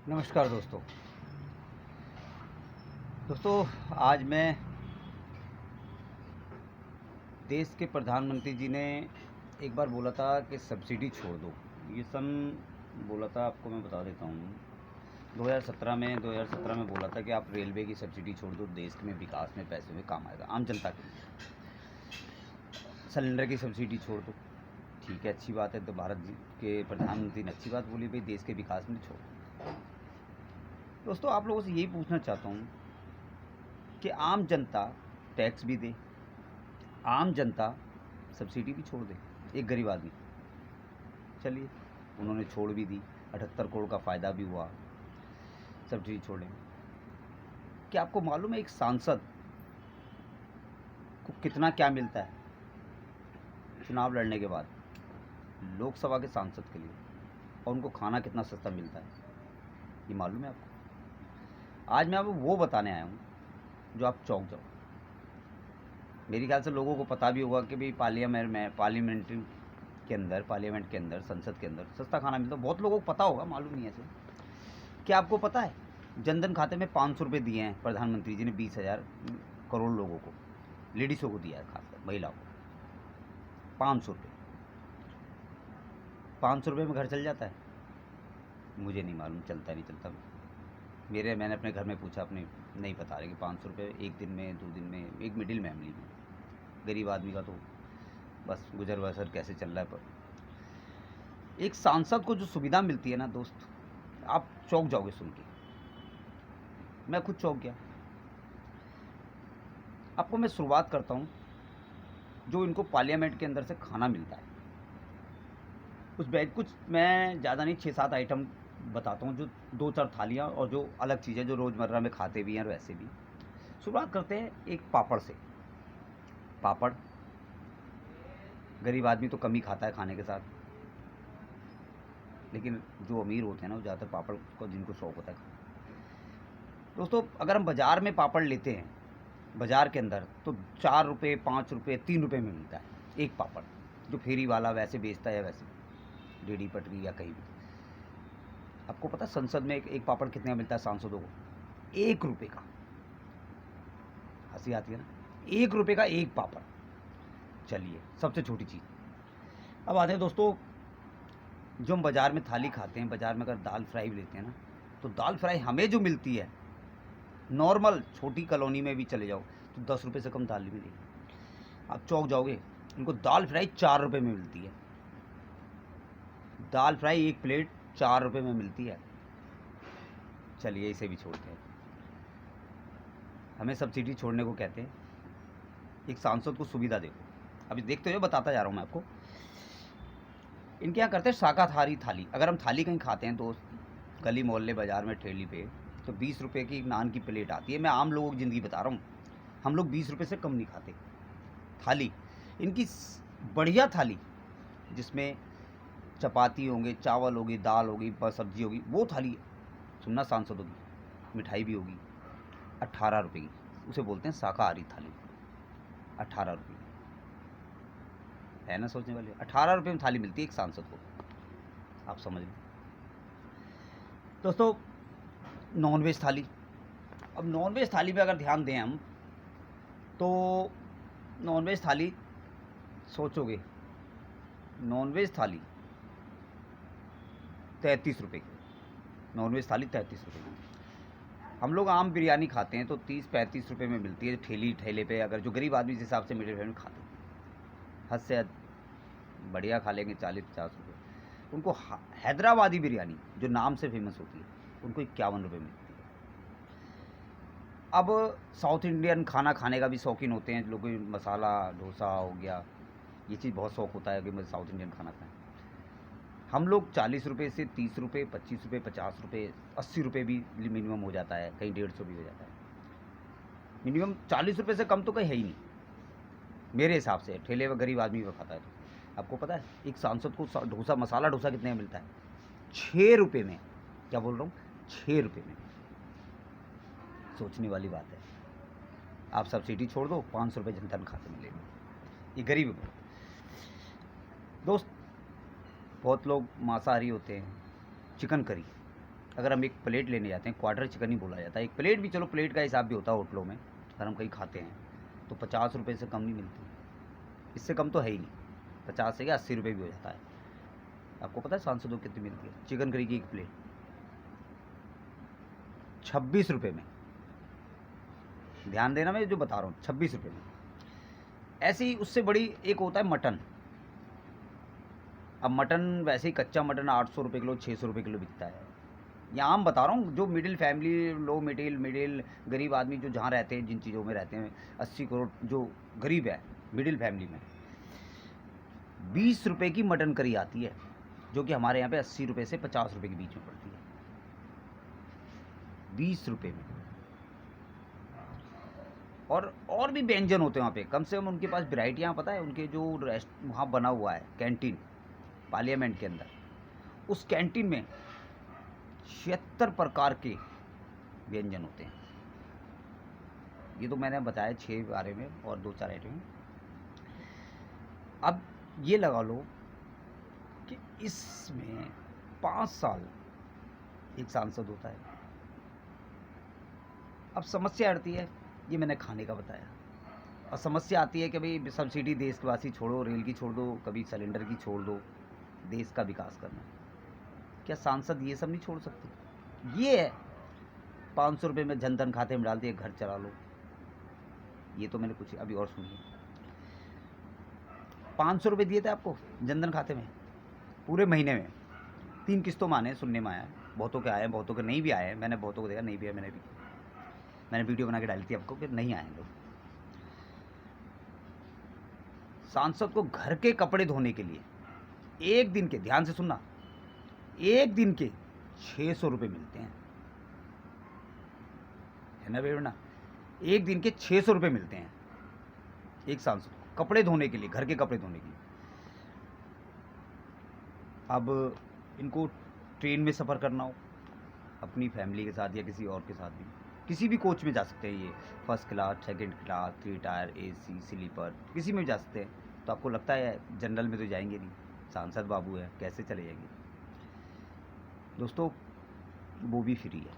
नमस्कार दोस्तों। आज मैं देश के प्रधानमंत्री जी ने एक बार बोला था कि सब्सिडी छोड़ दो। ये सन बोला था, आपको मैं बता देता हूँ। 2017 में बोला था कि आप रेलवे की सब्सिडी छोड़ दो, देश में विकास में पैसे में काम आएगा आम जनता के लिए। सिलेंडर की सब्सिडी छोड़ दो, ठीक है, अच्छी बात है। तो भारत जी के प्रधानमंत्री ने अच्छी बात बोली, भाई देश के विकास में छोड़ दो। दोस्तों, आप लोगों से यही पूछना चाहता हूँ कि आम जनता टैक्स भी दे, आम जनता सब्सिडी भी छोड़ दे। एक गरीब आदमी, चलिए उन्होंने छोड़ भी दी, 78 करोड़ का फ़ायदा भी हुआ, सब्सिडी छोड़ें। क्या आपको मालूम है एक सांसद को कितना क्या मिलता है चुनाव लड़ने के बाद, लोकसभा के सांसद के लिए, और उनको खाना कितना सस्ता मिलता है, ये मालूम है आपको? आज मैं आपको वो बताने आया हूँ जो आप चौंक जाओ। मेरे ख्याल से लोगों को पता भी होगा कि भाई पार्लियामेंट के अंदर संसद के अंदर सस्ता खाना मिलता है। बहुत लोगों को पता होगा, मालूम नहीं है ऐसे। क्या आपको पता है जनधन खाते में 500 रुपये दिए हैं प्रधानमंत्री जी ने 20,000 करोड़ लोगों को, लेडीज़ों को दिया है, खासकर महिलाओं को 500 रुपये। 500 रुपये में घर चल जाता है? मुझे नहीं मालूम, चलता नहीं चलता। मैंने अपने घर में पूछा, अपने नहीं बता रहे कि 500 रुपये एक दिन में, 2 दिन में, एक मिडिल फैमिली में, गरीब आदमी का तो बस गुजर बसर कैसे चल रहा है। पर एक सांसद को जो सुविधा मिलती है ना दोस्त, आप चौंक जाओगे सुन के। मैं खुद चौंक गया। आपको मैं शुरुआत करता हूँ, जो इनको पार्लियामेंट के अंदर से खाना मिलता है उस बैग, कुछ मैं ज़्यादा नहीं 6-7 आइटम बताता हूँ, जो 2-4 थालियाँ और जो अलग चीज़ें जो रोज़मर्रा में खाते भी हैं और वैसे भी। शुरुआत करते हैं एक पापड़ से। पापड़ गरीब आदमी तो कम ही खाता है खाने के साथ, लेकिन जो अमीर होते हैं ना वो ज़्यादातर पापड़ को, जिनको शौक़ होता है। दोस्तों, अगर हम बाज़ार में पापड़ लेते हैं, बाज़ार के अंदर, तो 4 रुपये, 5 रुपये, 3 रुपये में मिलता है एक पापड़, जो फेरी वाला वैसे बेचता है या वैसे रेडी पटरी या कहीं भी। आपको पता है संसद में एक पापड़ कितने का मिलता है सांसदों को? 1 रुपये का। हंसी आती है ना? 1 रुपये का एक पापड़। चलिए, सबसे छोटी चीज़। अब आते हैं दोस्तों, जो हम बाज़ार में थाली खाते हैं, बाज़ार में अगर दाल फ्राई भी लेते हैं ना, तो दाल फ्राई हमें जो मिलती है नॉर्मल छोटी कॉलोनी में भी चले जाओ तो 10 रुपये से कम दाल नहीं मिलेगी। आप चौंक जाओगे। इनको दाल फ्राई 4 रुपये में मिलती है। दाल फ्राई एक प्लेट 4 रुपये में मिलती है। चलिए, इसे भी छोड़ते हैं। हमें सब्सिडी छोड़ने को कहते हैं, एक सांसद को सुविधा देखो। अभी देखते हुए बताता जा रहा हूँ मैं आपको। इनके यहाँ करते हैं शाकाहारी थाली। अगर हम थाली कहीं खाते हैं दोस्त, गली मोहल्ले बाज़ार में ठेली पे, तो 20 रुपये की नान की प्लेट आती है। मैं आम लोगों की ज़िंदगी बता रहा हूँ, हम लोग 20 रुपये से कम नहीं खाते। थाली इनकी बढ़िया थाली, जिसमें चपाती होंगे, चावल होगी, दाल होगी, सब्जी होगी, वो थाली सुनना सांसदों की। मिठाई भी होगी 18 रुपये की, उसे बोलते हैं शाकाहारी थाली। 18 रुपये है ना, सोचने वाले। 18 रुपये में थाली मिलती है एक सांसद को, आप समझ लो। दोस्तों, नॉनवेज थाली। अब नॉनवेज थाली पे अगर ध्यान दें हम, तो नॉनवेज थाली सोचोगे, नॉनवेज थाली 33 रुपये की। नॉनवेज थाली 33 रुपये की। हम लोग आम बिरयानी खाते हैं तो 30-35 रुपये में मिलती है, ठेले पे। अगर जो गरीब आदमी जिस हिसाब से मिडिल फैमिली खाते हैं, हद से हद बढ़िया खा लेंगे 40-50 रुपये। उनको हैदराबादी बिरयानी, जो नाम से फेमस होती है, उनको 51 रुपये मिलती है। अब साउथ इंडियन खाना खाने का भी शौकीन होते हैं लोग। मसाला डोसा हो गया, ये चीज़ बहुत शौक़ होता है कि मैं साउथ इंडियन खाना खाएं। हम लोग 40 रुपये से 30 रुपये, 25 रुपये, 50 रुपये, 80 रुपये भी मिनिमम हो जाता है, कहीं 150 भी हो जाता है। मिनिमम 40 रुपये से कम तो कहीं है ही नहीं मेरे हिसाब से, ठेले व गरीब आदमी को खाता है तो। आपको पता है एक सांसद को डोसा, मसाला डोसा कितने में मिलता है? 6 रुपये में। क्या बोल रहा हूँ? 6 रुपये में। सोचने वाली बात है। आप सब्सिडी छोड़ दो, 500 रुपये जनधन खाते मिलेंगे, ये गरीब को। दोस्त, बहुत लोग मांसाहारी होते हैं। चिकन करी, अगर हम एक प्लेट लेने जाते हैं, क्वार्टर चिकन ही बोला जाता है, एक प्लेट भी, चलो प्लेट का हिसाब भी होता है होटलों में, अगर हम कहीं खाते हैं तो 50 रुपये से कम नहीं मिलती, इससे कम तो है ही नहीं, 50 से क्या 80 रुपये भी हो जाता है। आपको पता है सांसदों को कितनी मिलती है चिकन करी की एक प्लेट? 26 रुपये में। ध्यान देना मैं जो बता रहा हूँ, 26 रुपये में। ऐसे ही उससे बड़ी एक होता है मटन। अब मटन वैसे ही कच्चा मटन 800 रुपये किलो, 600 रुपये किलो बिकता है। यहाँ हम बता रहा हूँ जो मिडिल फैमिली, लो मिडिल गरीब आदमी जो जहाँ रहते हैं, जिन चीज़ों में रहते हैं, 80 करोड़ जो गरीब है मिडिल फैमिली में, 20 रुपये की मटन करी आती है, जो कि हमारे यहाँ पे 80 रुपये से 50 रुपये के बीच में पड़ती है, 20 रुपये में। और भी व्यंजन होते हैं वहाँ पे, कम से कम उनके पास वैरायटियाँ, पता है उनके जो वहाँ बना हुआ है कैंटीन पार्लियामेंट के अंदर, उस कैंटीन में 76 प्रकार के व्यंजन होते हैं। ये तो मैंने बताया 6 बारे में और 2-4 आइटम। अब ये लगा लो कि इसमें 5 साल एक सांसद होता है। अब समस्या आती है, ये मैंने खाने का बताया, और समस्या आती है कि भाई सब्सिडी देशवासी छोड़ो, रेल की छोड़ दो, कभी सिलेंडर की छोड़ दो, देश का विकास करना। क्या सांसद ये सब नहीं छोड़ सकते? ये है 500 रुपये में जनधन खाते में डाल दिए, घर चला लो। ये तो मैंने कुछ अभी और सुनिए, 500 रुपये दिए थे आपको जनधन खाते में पूरे महीने में, 3 किस्तों में आने, सुनने में आया है, बहुतों के आए हैं, बहुतों के नहीं भी आए हैं। मैंने बहुतों को देखा नहीं भी आए, मैंने वीडियो बना के डाली थी आपको कि नहीं आए लोग। सांसद को घर के कपड़े धोने के लिए एक दिन के, ध्यान से सुनना, एक दिन के 600 रुपये मिलते हैं, है ना बेवना? एक दिन के 600 रुपये मिलते हैं एक सांसद को कपड़े धोने के लिए, घर के कपड़े धोने के लिए। अब इनको ट्रेन में सफ़र करना हो अपनी फैमिली के साथ या किसी और के साथ भी, किसी भी कोच में जा सकते हैं, ये first class, second class, 3 tier, AC, sleeper, किसी में भी जा सकते हैं। तो आपको लगता है जनरल में तो जाएंगे नहीं, सांसद बाबू है, कैसे चले जाएंगे? दोस्तों वो भी फ्री है,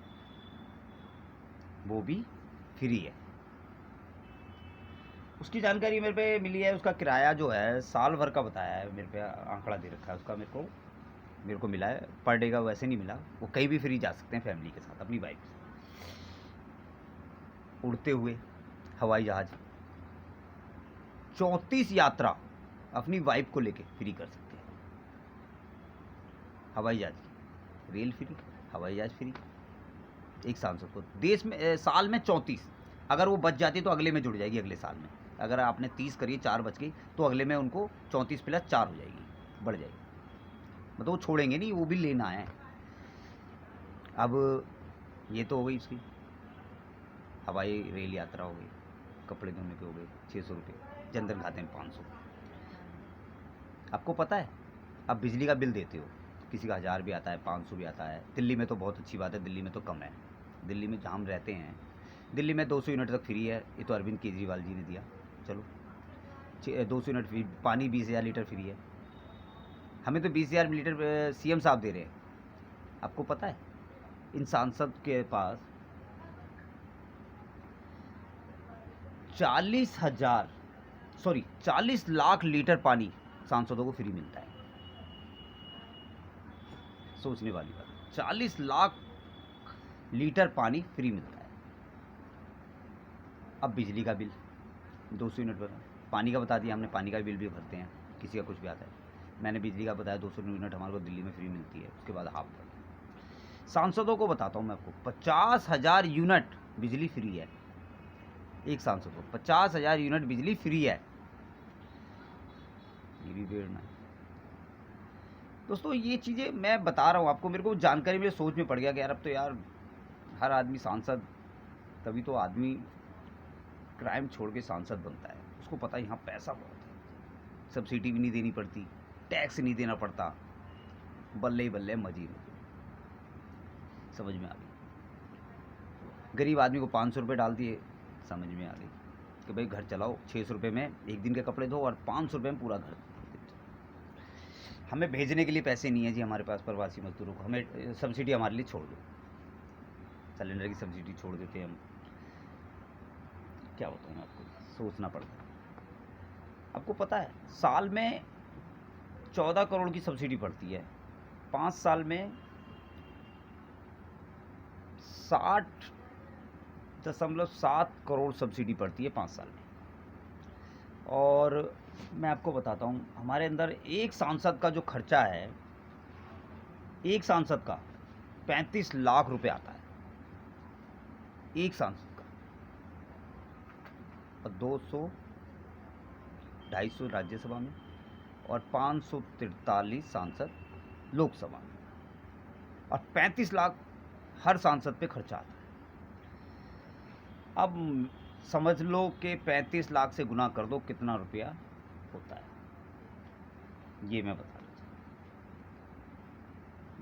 वो भी फ्री है। उसकी जानकारी मेरे पे मिली है, उसका किराया जो है साल भर का बताया है, मेरे पे आंकड़ा दे रखा है उसका, मेरे को मिला है, पर डे का वैसे नहीं मिला। वो कहीं भी फ्री जा सकते हैं फैमिली के साथ अपनी बाइक से, उड़ते हुए हवाई जहाज, 34 यात्रा अपनी वाइफ को लेके फ्री कर सकते हैं। हवाई जहाज, रेल फ्री, हवाई जहाज फ्री एक सांसद को देश में, साल में 34। अगर वो बच जाती तो अगले में जुड़ जाएगी, अगले साल में। अगर आपने 30 करी, 4 बच गई, तो अगले में उनको 34 + 4 हो जाएगी, बढ़ जाएगी। मतलब वो छोड़ेंगे नहीं, वो भी लेना है। अब ये तो हो गई उसकी हवाई रेल यात्रा, हो गई, कपड़े धोने के हो गए 600 रुपये, जनधन खाते में 500। आपको पता है अब बिजली का बिल देते हो, किसी का 1000 भी आता है, 500 भी आता है। दिल्ली में तो बहुत अच्छी बात है, दिल्ली में तो कम है। दिल्ली में जहाँ हम रहते हैं, दिल्ली में 200 यूनिट तक फ्री है, ये तो अरविंद केजरीवाल जी ने दिया। चलो 200 यूनिट फ्री, पानी 20,000 लीटर फ्री है। हमें तो 20,000 लीटर CM साहब दे रहे हैं। आपको पता है इन सांसद के पास 40 लाख लीटर पानी सांसदों को फ्री मिलता है। सोचने वाली बात, 40 लाख लीटर पानी फ्री मिलता है। अब बिजली का बिल 200 यूनिट पर, पानी का बता दिया हमने, पानी का बिल भी भरते हैं, किसी का कुछ भी आता है। मैंने बिजली का बताया, 200 यूनिट हमारे को दिल्ली में फ्री मिलती है, उसके बाद हाफ पर। सांसदों को बताता हूँ मैं आपको, 50,000 यूनिट बिजली फ्री है एक सांसद को, 50,000 यूनिट बिजली फ्री है। ये भी बेड़ना है दोस्तों। ये चीज़ें मैं बता रहा हूँ आपको, मेरे को जानकारी मेरे सोच में पड़ गया कि यार अब तो यार हर आदमी सांसद, तभी तो आदमी क्राइम छोड़ के सांसद बनता है। उसको पता है यहाँ पैसा बहुत है, सब्सिडी भी नहीं देनी पड़ती, टैक्स नहीं देना पड़ता, बल्ले ही बल्ले मजी में। समझ में आ गई? गरीब आदमी को 500 रुपये डाल दिए, समझ में आ गई कि भाई घर चलाओ, 600 रुपये में एक दिन के कपड़े धो और 500 रुपये में पूरा घर। हमें भेजने के लिए पैसे नहीं है जी हमारे पास प्रवासी मजदूरों को, हमें सब्सिडी हमारे लिए छोड़ दो। सिलेंडर की सब्सिडी छोड़ देते हैं हम। क्या बताऊँ आपको, सोचना पड़ता है। आपको पता है साल में 14 करोड़ की सब्सिडी पड़ती है, 5 साल में 60.7 करोड़ सब्सिडी पड़ती है 5 साल में। और मैं आपको बताता हूँ, हमारे अंदर एक सांसद का जो खर्चा है, एक सांसद का 35 लाख रुपए आता है, एक सांसद का। और 200-250 राज्यसभा में और 543 सांसद लोकसभा में, और 35 लाख हर सांसद पे खर्चा आता है। अब समझ लो कि 35 लाख से गुना कर दो कितना रुपया होता है, ये मैं बता रहा हूँ।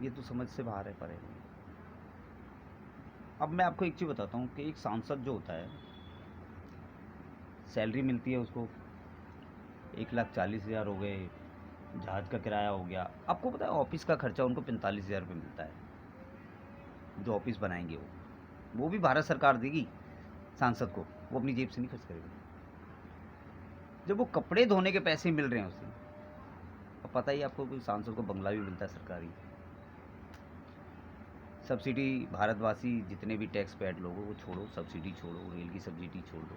ये तो समझ से बाहर है, परे। अब मैं आपको एक चीज़ बताता हूँ कि एक सांसद जो होता है, सैलरी मिलती है उसको 1,40,000 हो गए, जहाज़ का किराया हो गया। आपको पता है ऑफिस का खर्चा उनको 45,000 रुपये मिलता है, जो ऑफिस बनाएंगे वो भी भारत सरकार देगी सांसद को, वो अपनी जेब से नहीं खर्च करेगा। जब वो कपड़े धोने के पैसे मिल रहे हैं उसे, और पता ही आपको कोई सांसद को बंगला भी मिलता है सरकारी। सब्सिडी भारतवासी जितने भी टैक्स पेड लोगों को छोड़ो, सब्सिडी छोड़ो, रेल की सब्सिडी छोड़ दो,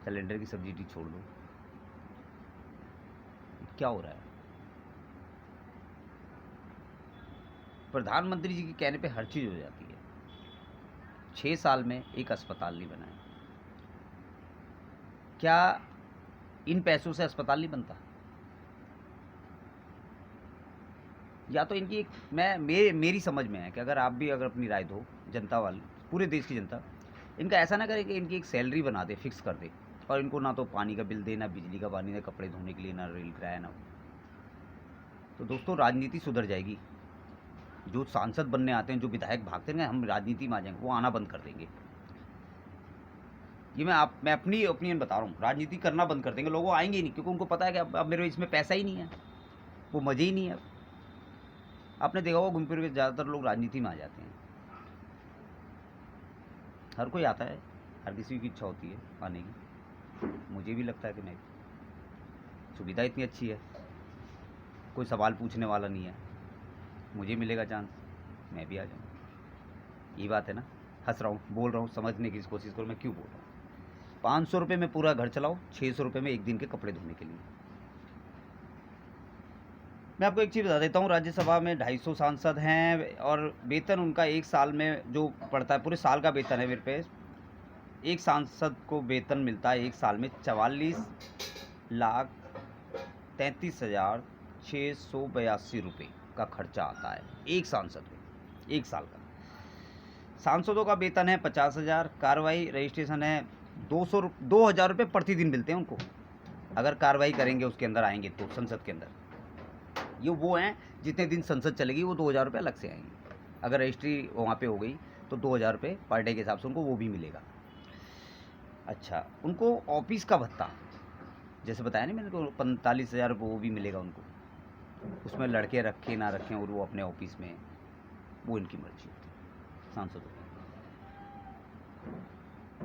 सिलेंडर की सब्सिडी छोड़ दो, क्या हो रहा है? प्रधानमंत्री जी के कहने पे हर चीज़ हो जाती है। 6 साल में एक अस्पताल नहीं बनाया, क्या इन पैसों से अस्पताल नहीं बनता? या तो इनकी एक मेरी समझ में है कि अगर आप भी अगर अपनी राय दो, जनता वाली, पूरे देश की जनता, इनका ऐसा ना करे कि इनकी एक सैलरी बना दे, फिक्स कर दे, और इनको ना तो पानी का बिल दे, ना बिजली का पानी, ना कपड़े धोने के लिए, ना रेल किराया, ना। तो दोस्तों राजनीति सुधर जाएगी। जो सांसद बनने आते हैं, जो विधायक भागते हैं, हम राजनीति में आ जाएंगे, वो आना बंद कर देंगे। ये मैं अपनी ओपिनियन बता रहा हूँ, राजनीति करना बंद कर देंगे, लोग आएंगे ही नहीं, क्योंकि उनको पता है कि अब मेरे इसमें पैसा ही नहीं है, वो मज़े ही नहीं है। आपने देखा होगा घूम फिर के ज़्यादातर लोग राजनीति में आ जाते हैं। हर कोई आता है, हर किसी की इच्छा होती है आने की, मुझे भी लगता है कि नहीं, सुविधा इतनी अच्छी है, कोई सवाल पूछने वाला नहीं है, मुझे मिलेगा चांस, मैं भी आ जाऊँ। ये बात है ना, हंस रहा हूँ, बोल रहा हूँ, समझने की कोशिश करो मैं क्यों बोल रहा हूँ। 500 रुपये में पूरा घर चलाओ, 600 रुपये में एक दिन के कपड़े धोने के लिए। मैं आपको एक चीज़ बता देता हूँ, राज्यसभा में 250 सांसद हैं, और वेतन उनका एक साल में जो पड़ता है, पूरे साल का वेतन है मेरे पे, एक सांसद को वेतन मिलता है एक साल में 44,33,682 रुपये का खर्चा आता है एक सांसद में, एक साल का। सांसदों का वेतन है 50,000, कार्रवाई रजिस्ट्रेशन है 2,000 रुपये प्रतिदिन मिलते हैं उनको, अगर कार्रवाई करेंगे उसके अंदर आएंगे तो, संसद के अंदर। ये वो हैं जितने दिन संसद चलेगी वो 2,000 रुपये अलग से आएंगे। अगर रजिस्ट्री वहाँ पे हो गई तो 2,000 रुपये पर डे के हिसाब से उनको वो भी मिलेगा। अच्छा, उनको ऑफिस का भत्ता, जैसे बताया नहीं मैंने, को 45,000 रुपये वो भी मिलेगा उनको, उसमें लड़के रखें ना रखें और वो अपने ऑफिस में, वो इनकी मर्जी होती है सांसदों की।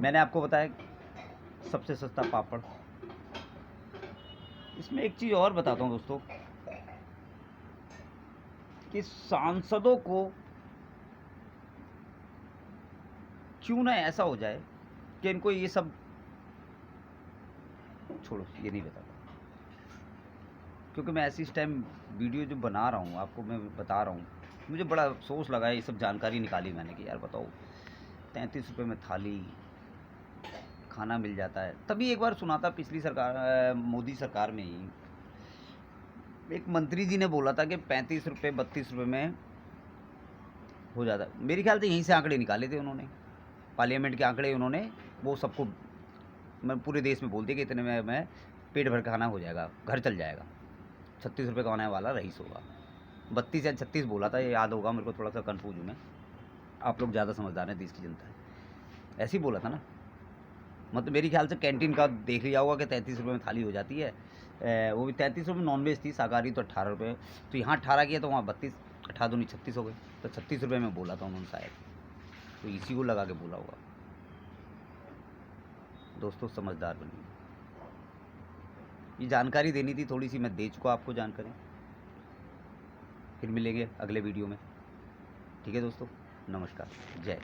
मैंने आपको बताया सबसे सस्ता पापड़। इसमें एक चीज़ और बताता हूँ दोस्तों, कि सांसदों को क्यों ना ऐसा हो जाए कि इनको ये सब छोड़ो, ये नहीं बताता, क्योंकि मैं ऐसी इस टाइम वीडियो जो बना रहा हूँ आपको मैं बता रहा हूँ, मुझे बड़ा अफसोस लगा है। ये सब जानकारी निकाली मैंने कि यार बताओ 33 रुपये में थाली खाना मिल जाता है। तभी एक बार सुना था पिछली सरकार, मोदी सरकार में ही एक मंत्री जी ने बोला था कि 35 रुपये 32 रुपये में हो जाता। मेरे ख्याल से यहीं से आंकड़े निकाले थे उन्होंने, पार्लियामेंट के आंकड़े उन्होंने वो सबको मैं पूरे देश में बोल दिया कि इतने में मैं पेट भर खाना हो जाएगा, घर चल जाएगा। 36 रुपये कमाने वाला रईस होगा, 32 या 36 बोला था, ये याद होगा मेरे को, थोड़ा सा कन्फ्यूज हूँ मैं, आप लोग ज़्यादा समझदार हैं, देश की जनता है। ऐसे ही बोला था ना, मतलब मेरे ख्याल से कैंटीन का देख लिया होगा कि 33 रुपये में थाली हो जाती है, वो भी 33 रुपये नॉनवेज थी, शाकाहारी तो 18 रुपये, तो यहाँ 18 किया तो वहाँ 32, 28 36 हो गए, तो 36 रुपये में बोला था उन्होंने शायद, तो इसी को लगा के बोला होगा। दोस्तों समझदार बनिए, ये जानकारी देनी थी थोड़ी सी, मैं दे चुका आपको जानकारी। फिर मिलेंगे अगले वीडियो में। ठीक है दोस्तों, नमस्कार, जय।